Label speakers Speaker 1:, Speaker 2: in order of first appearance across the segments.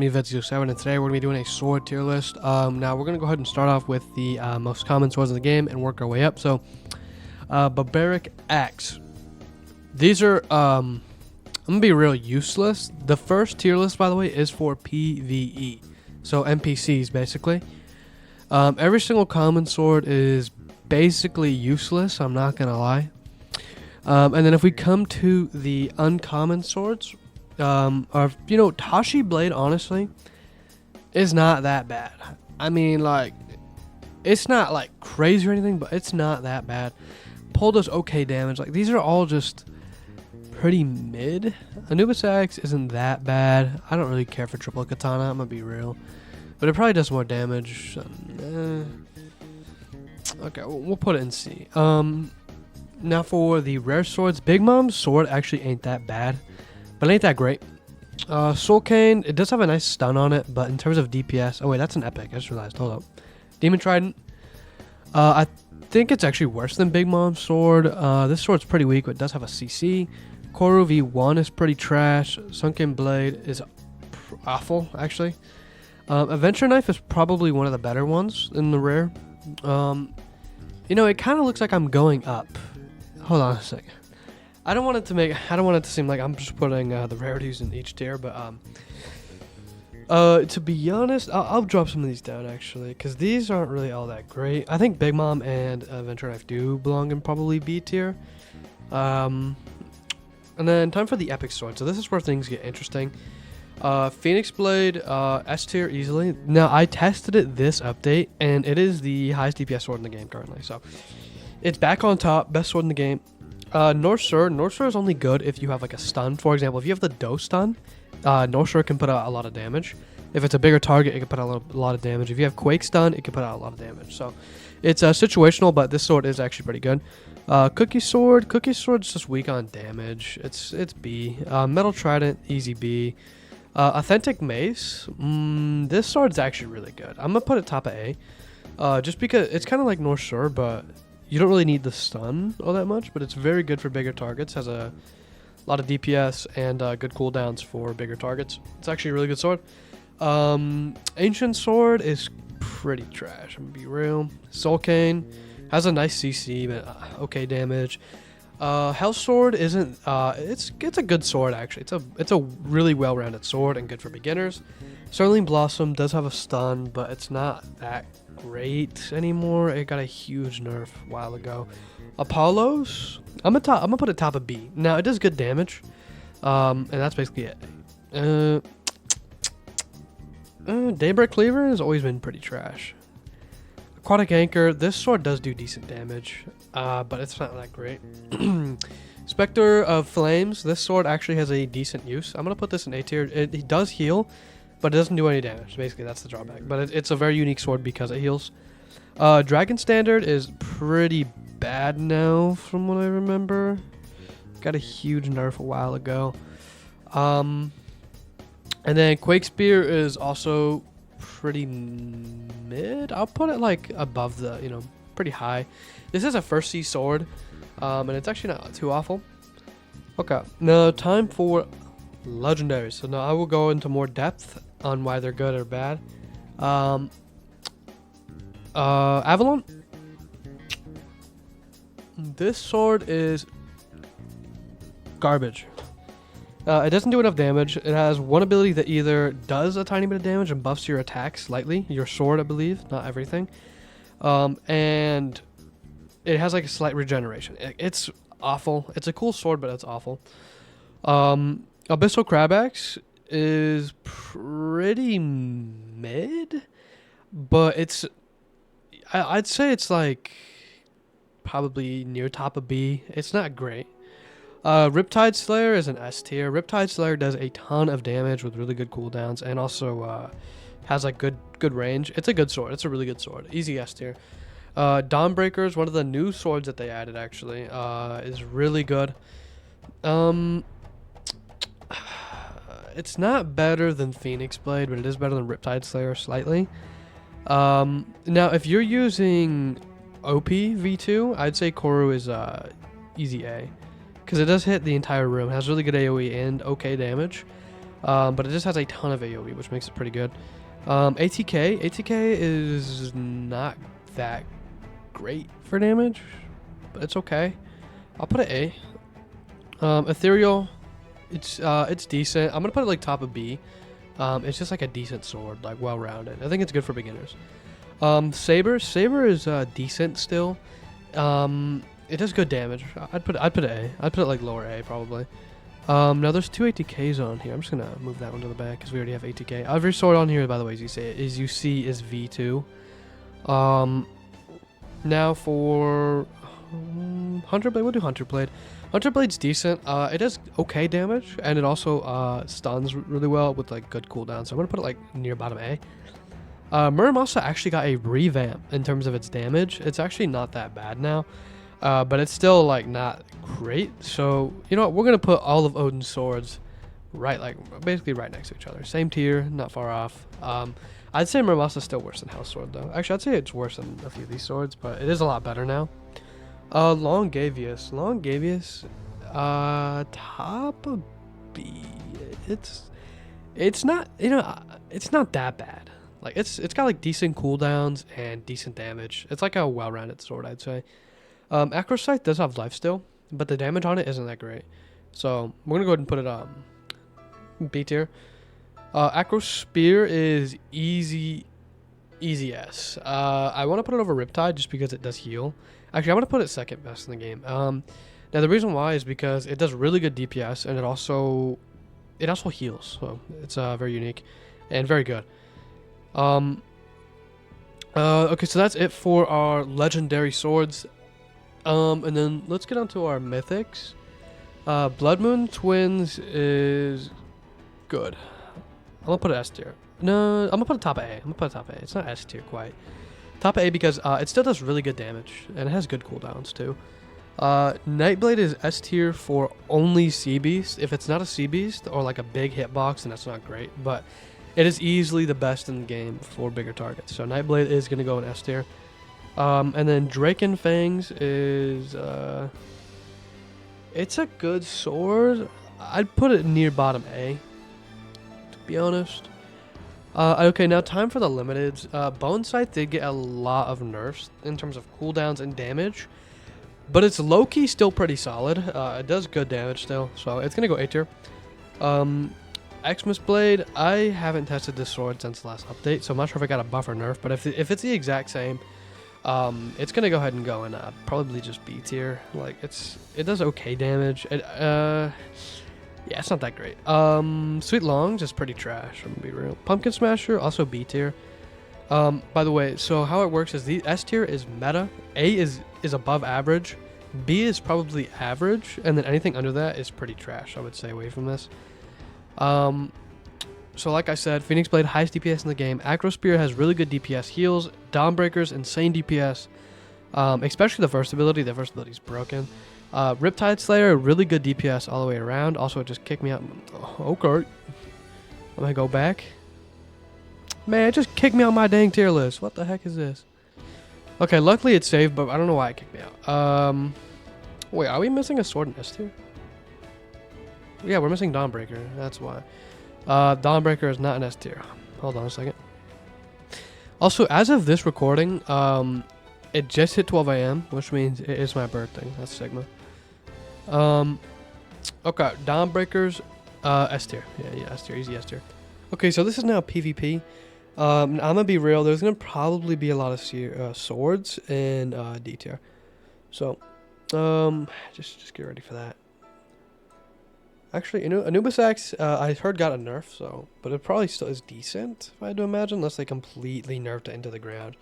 Speaker 1: Mythic 7, and today we're going to be doing a sword tier list. Now we're going to go ahead and start off with the most common swords in the game and work our way up. So, Barbaric Axe. These are, I'm going to be real useless. The first tier list, by the way, is for PvE. So, NPCs, basically. Every single common sword is basically useless, I'm not going to lie. And then if we come to the uncommon swords, Tashi Blade, honestly, is not that bad. I mean, like, it's not, like, crazy or anything, but it's not that bad. Pull does okay damage. Like, these are all just pretty mid. Anubis Axe isn't that bad. I don't really care for Triple Katana, I'm gonna be real. But it probably does more damage. Okay, we'll put it in C. Now for the rare swords, Big Mom's sword actually ain't that bad. But it ain't that great. Soul Cane, it does have a nice stun on it, but in terms of DPS... Oh, wait, that's an epic. I just realized. Hold up. Demon Trident. I think it's actually worse than Big Mom's sword. This sword's pretty weak, but it does have a CC. Koru V1 is pretty trash. Sunken Blade is awful, actually. Adventure Knife is probably one of the better ones in the rare. It kind of looks like I'm going up. Hold on a second. I don't want it to seem like I'm just putting the rarities in each tier, but to be honest, I'll drop some of these down actually, because these aren't really all that great. I think Big Mom and Adventure Knife do belong in probably B tier. And then time for the epic sword. So this is where things get interesting. Phoenix Blade, S tier easily. Now I tested it this update, and it is the highest DPS sword in the game currently. So it's back on top, best sword in the game. North Sur is only good if you have like a stun. For example, if you have the Doe stun, North Sur can put out a lot of damage. If it's a bigger target, it can put out a lot of damage. If you have Quake stun, it can put out a lot of damage. So it's situational, but this sword is actually pretty good. Cookie Sword's just weak on damage. It's B. Metal Trident, easy B. Authentic Mace, this sword's actually really good. I'm gonna put it top of A, just because it's kind of like North Sur, but you don't really need the stun all that much, but it's very good for bigger targets. Has a lot of DPS and good cooldowns for bigger targets. It's actually a really good sword. Ancient Sword is pretty trash, I'm gonna be real. Soul Cane has a nice CC, but okay damage. Hell Sword isn't, it's a good sword actually. It's a really well-rounded sword and good for beginners. Sterling Blossom does have a stun, but it's not that great anymore. It got a huge nerf a while ago. Apollo's, I'm gonna put it top of B. Now it does good damage, and that's basically it. Daybreak Cleaver has always been pretty trash. Aquatic Anchor, this sword does do decent damage, but it's not that great. Spectre of Flames, this sword actually has a decent use. I'm gonna put this in A tier. It does heal, but it doesn't do any damage. Basically, that's the drawback. But it's a very unique sword because it heals. Dragon Standard is pretty bad now, from what I remember. Got a huge nerf a while ago. And then Quake Spear is also pretty mid. I'll put it like above the, pretty high. This is a first C sword, and it's actually not too awful. Okay, now time for legendaries. So now I will go into more depth on why they're good or bad. Avalon. This sword is garbage. It doesn't do enough damage. It has one ability that either does a tiny bit of damage and buffs your attack slightly. Your sword, I believe, not everything. And it has like a slight regeneration. It's awful. It's a cool sword, but it's awful. Abyssal Crabaxe is pretty mid, but I'd say it's like probably near top of B. It's not great. Riptide Slayer is an S tier. Riptide Slayer does a ton of damage with really good cooldowns, and also has like good range. It's a good sword. It's a really good sword. Easy S tier. Dawnbreaker is one of the new swords that they added actually. Is really good. It's not better than Phoenix Blade, but it is better than Riptide Slayer slightly. Now if you're using OP V2, I'd say Koru is easy A. Because it does hit the entire room. It has really good AoE and okay damage. But it just has a ton of AoE, which makes it pretty good. ATK is not that great for damage, but it's okay. I'll put it A. Ethereal, it's decent. I'm gonna put it like top of B. It's just like a decent sword, like well-rounded. I think it's good for beginners. Saber is decent still. It does good damage. I'd put it A. I'd put it like lower A probably. Now there's 2 ATKs on here. I'm just gonna move that one to the back because we already have ATK. Every sword on here, by the way, as you see, is V2. Now for Hunter Blade, we'll do Hunter Blade. Hunter Blade's decent. It does okay damage, and it also stuns really well with like good cooldown. So I'm gonna put it like near bottom A. Muramasa actually got a revamp in terms of its damage. It's actually not that bad now, but it's still like not great. So you know what? We're gonna put all of Odin's swords basically right next to each other. Same tier, not far off. I'd say Muramasa's still worse than House Sword though. Actually, I'd say it's worse than a few of these swords, but it is a lot better now. Longavius, top of B. It's not, it's not that bad. Like it's got like decent cooldowns and decent damage. It's like a well-rounded sword, I'd say. Acroscythe does have lifesteal, but the damage on it isn't that great. So we're gonna go ahead and put it B tier. Acro Spear is easy S. I want to put it over Riptide just because it does heal. Actually, I'm gonna put it second best in the game. Now the reason why is because it does really good DPS and it also heals. So it's very unique and very good. Okay, so that's it for our legendary swords. And then let's get on to our mythics. Blood Moon Twins is good. I'm gonna put it S tier. No, I'm gonna put it top A. It's not S tier quite. Top A because it still does really good damage and it has good cooldowns too. Nightblade is S tier for only Sea Beast. If it's not a Sea Beast or like a big hitbox, then that's not great. But it is easily the best in the game for bigger targets. So Nightblade is gonna go in S tier. And then Draken Fangs is it's a good sword. I'd put it near bottom A, to be honest. Okay, now time for the limiteds. Bone Scythe did get a lot of nerfs in terms of cooldowns and damage, but it's low-key still pretty solid. It does good damage still, so it's gonna go A tier. Xmas Blade, I haven't tested this sword since the last update, so I'm not sure if it got a buff or nerf, but if it's the exact same, it's gonna go ahead and go in probably just B tier. Like it does okay damage. Yeah, it's not that great. Sweet Longs is pretty trash, I'm gonna be real. Pumpkin Smasher, also B tier. By the way, so how it works is the S tier is meta, A is above average, B is probably average, and then anything under that is pretty trash, I would say, away from this. So like I said, Phoenix Blade, highest DPS in the game. Acro Spear has really good DPS heals. Dawnbreaker's insane DPS, especially the first ability. The first ability is broken. Riptide Slayer, really good DPS all the way around. Also, it just kicked me out. Oh, okay. I'm gonna go back. Man, it just kicked me out my dang tier list. What the heck is this? Okay, luckily it's saved, but I don't know why it kicked me out. Wait, are we missing a sword in S tier? Yeah, we're missing Dawnbreaker. That's why. Dawnbreaker is not an S tier. Hold on a second. Also, as of this recording, it just hit 12 a.m., which means it is my birthday. That's Sigma. Okay, Dawnbreakers, S tier. Yeah, S tier, easy S tier. Okay, so this is now PvP. I'm gonna be real. There's gonna probably be a lot of swords in D tier. So, just get ready for that. Actually, Anubis Axe, I heard got a nerf, but it probably still is decent, if I had to imagine, unless they completely nerfed it into the ground.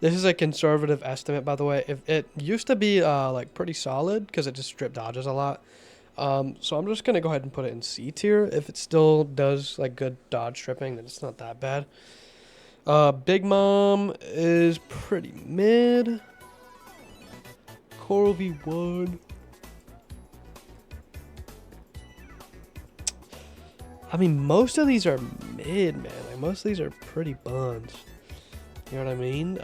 Speaker 1: This is a conservative estimate, by the way. If it used to be like pretty solid because it just strip dodges a lot. So I'm just gonna go ahead and put it in C tier. If it still does like good dodge stripping, then it's not that bad. Big Mom is pretty mid. Coral V1. I mean, most of these are mid, man. Like, most of these are pretty buns. You know what I mean?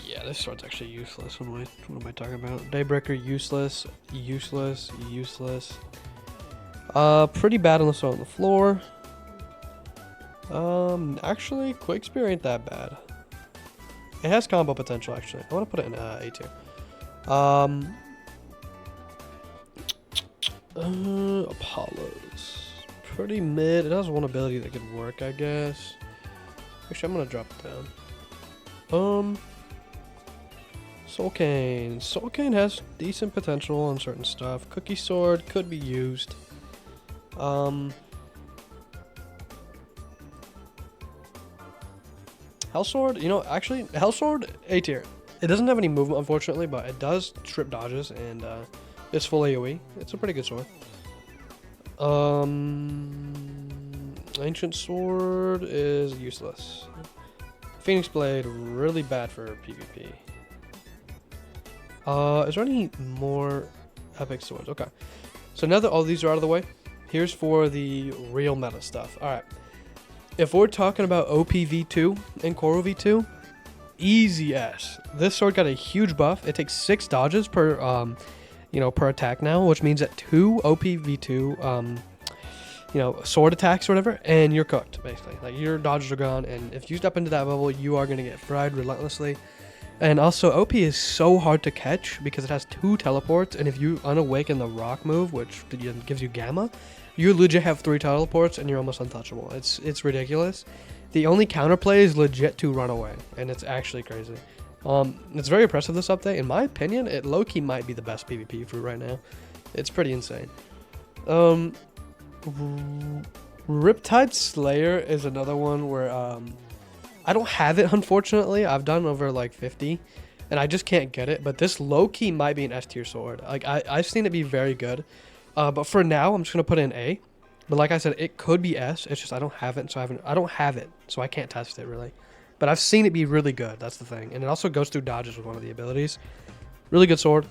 Speaker 1: Yeah, this sword's actually useless. What am I talking about? Daybreaker, useless, useless, useless. Pretty bad on the sword on the floor. Actually, Quick Spear ain't that bad. It has combo potential, actually. I want to put it in A tier. Apollos. Pretty mid. It has one ability that could work, I guess. Actually, I'm gonna drop it down. Soul Cane. Soul Cane has decent potential on certain stuff. Cookie Sword could be used. Hell Sword, you know, actually, Hell Sword, A tier. It doesn't have any movement, unfortunately, but it does trip dodges, and it's full AoE. It's a pretty good sword. Ancient Sword is useless. Phoenix Blade, really bad for PvP. Is there any more epic swords? Okay. So now that all these are out of the way, here's for the real meta stuff. Alright. If we're talking about OP V2 and Koro V2, easy S. This sword got a huge buff. It takes 6 dodges per per attack now, which means that 2 OP V2 sword attacks or whatever, and you're cooked, basically. Like, your dodges are gone, and if you step into that level, you are going to get fried relentlessly. And also, OP is so hard to catch because it has 2 teleports, and if you unawaken the rock move, which gives you gamma, you legit have 3 teleports, and you're almost untouchable. It's ridiculous. The only counterplay is legit to run away, and it's actually crazy. It's very impressive, this update. In my opinion, it low-key might be the best PvP fruit right now. It's pretty insane. Riptide Slayer is another one where I don't have it, unfortunately. I've done over like 50, and I just can't get it. But this low-key might be an S tier sword. Like, I've seen it be very good. But for now, I'm just gonna put it in A. But like I said, it could be S. It's just I don't have it, so I don't have it, so I can't test it really. But I've seen it be really good. That's the thing, and it also goes through dodges with one of the abilities. Really good sword.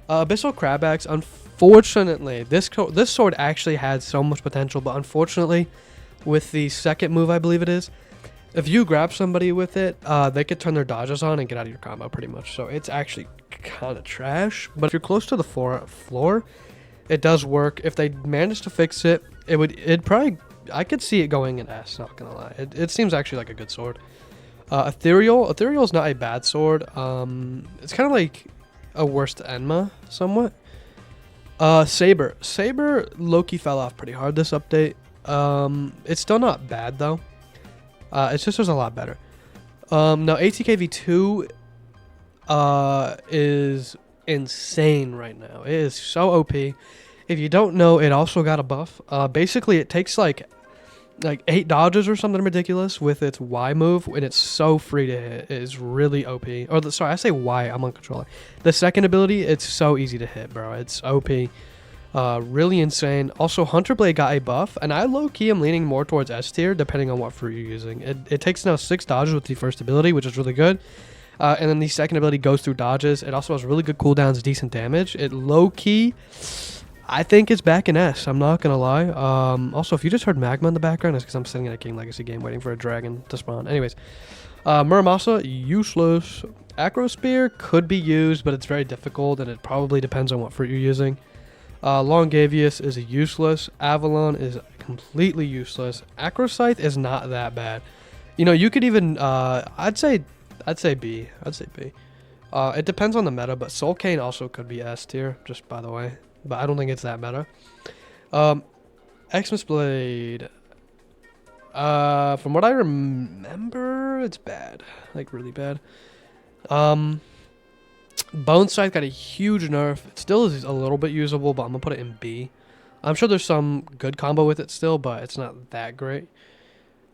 Speaker 1: Abyssal Crab Axe. Unfortunately, this sword actually had so much potential, but unfortunately, with the second move, I believe it is, if you grab somebody with it, they could turn their dodges on and get out of your combo pretty much. So it's actually kind of trash. But if you're close to the floor, it does work. If they manage to fix it, it'd probably, I could see it going in S, not gonna lie. It seems actually like a good sword. Ethereal is not a bad sword. It's kind of like a worse Enma somewhat. Saber low-key fell off pretty hard this update. It's still not bad though. It's just there's a lot better. Now ATKV2 is insane right now. It is so OP. If you don't know, it also got a buff. Basically, it takes like 8 dodges or something ridiculous with its Y move, and it's so free to hit. It is really OP. Sorry, I say Y, I'm on controller. The second ability, it's so easy to hit, bro. It's OP. Really insane. Also, Hunter Blade got a buff, and I low-key am leaning more towards S tier, depending on what fruit you're using. It takes now 6 dodges with the first ability, which is really good. And then the second ability goes through dodges. It also has really good cooldowns, decent damage. It low-key, I think it's back in S. I'm not gonna lie. Also, if you just heard magma in the background, it's because I'm sitting in a King Legacy game waiting for a dragon to spawn. Anyways, Muramasa, useless. Acro Spear could be used, but it's very difficult, and it probably depends on what fruit you're using. Longavius is useless. Avalon is completely useless. Acro Scythe is not that bad. You know, you could even, I'd say B. It depends on the meta, but Soul Cane also could be S tier, just by the way. But I don't think it's that meta. Xmas Blade. From what I remember, it's bad. Like, really bad. Bone Scythe got a huge nerf. It still is a little bit usable, but I'm going to put it in B. I'm sure there's some good combo with it still, but it's not that great.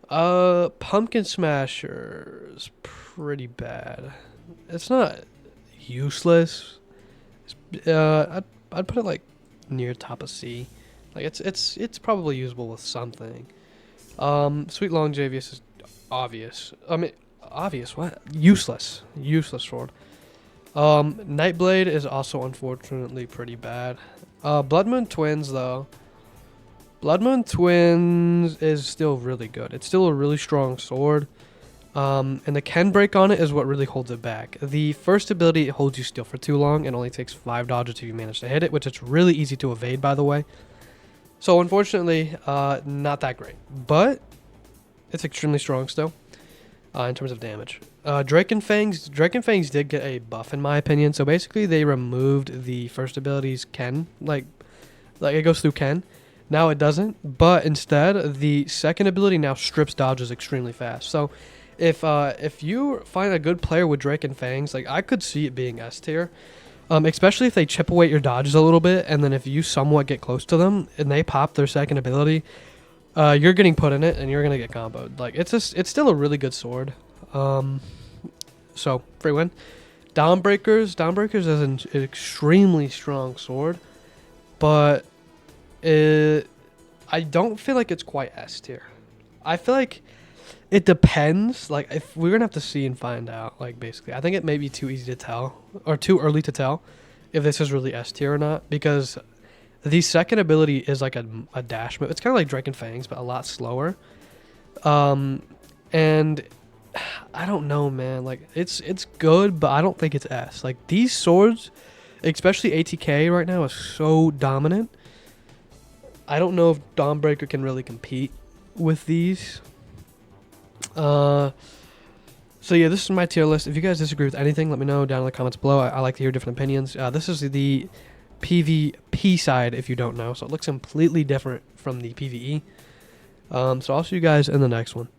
Speaker 1: Pumpkin Smasher is pretty bad. It's not useless. I'd put it like near top of C. Like it's probably usable with something. Sweet Longavius is obvious. I mean, obvious what? Useless sword. Nightblade is also unfortunately pretty bad. Blood Moon Twins though. Blood Moon Twins is still really good. It's still a really strong sword. And the Ken break on it is what really holds it back. The first ability, it holds you still for too long and only takes 5 dodges if you manage to hit it, which it's really easy to evade, by the way. So unfortunately, not that great, but it's extremely strong still in terms of damage. Drakenfangs did get a buff in my opinion. So basically, they removed the first ability's Ken, like it goes through Ken. Now it doesn't, but instead the second ability now strips dodges extremely fast. So if you find a good player with Drakenfangs, like I could see it being S tier. Especially if they chip away at your dodges a little bit, and then if you somewhat get close to them and they pop their second ability, you're getting put in it and you're gonna get comboed. Like it's still a really good sword. So free win. Dawnbreakers is an extremely strong sword, but I don't feel like it's quite S tier. I feel like it depends. Like, if we're gonna have to see and find out. Like, basically, I think it may be too easy to tell or too early to tell if this is really S tier or not, because the second ability is like a dash move. It's kind of like Drakenfangs, but a lot slower. And I don't know, man. Like, it's good, but I don't think it's S. Like, these swords, especially ATK right now, is so dominant. I don't know if Dawnbreaker can really compete with these. So yeah, this is my tier list. If you guys disagree with anything, let me know down in the comments below. I like to hear different opinions. This is the PvP side, if you don't know. So it looks completely different from the PvE. So I'll see you guys in the next one.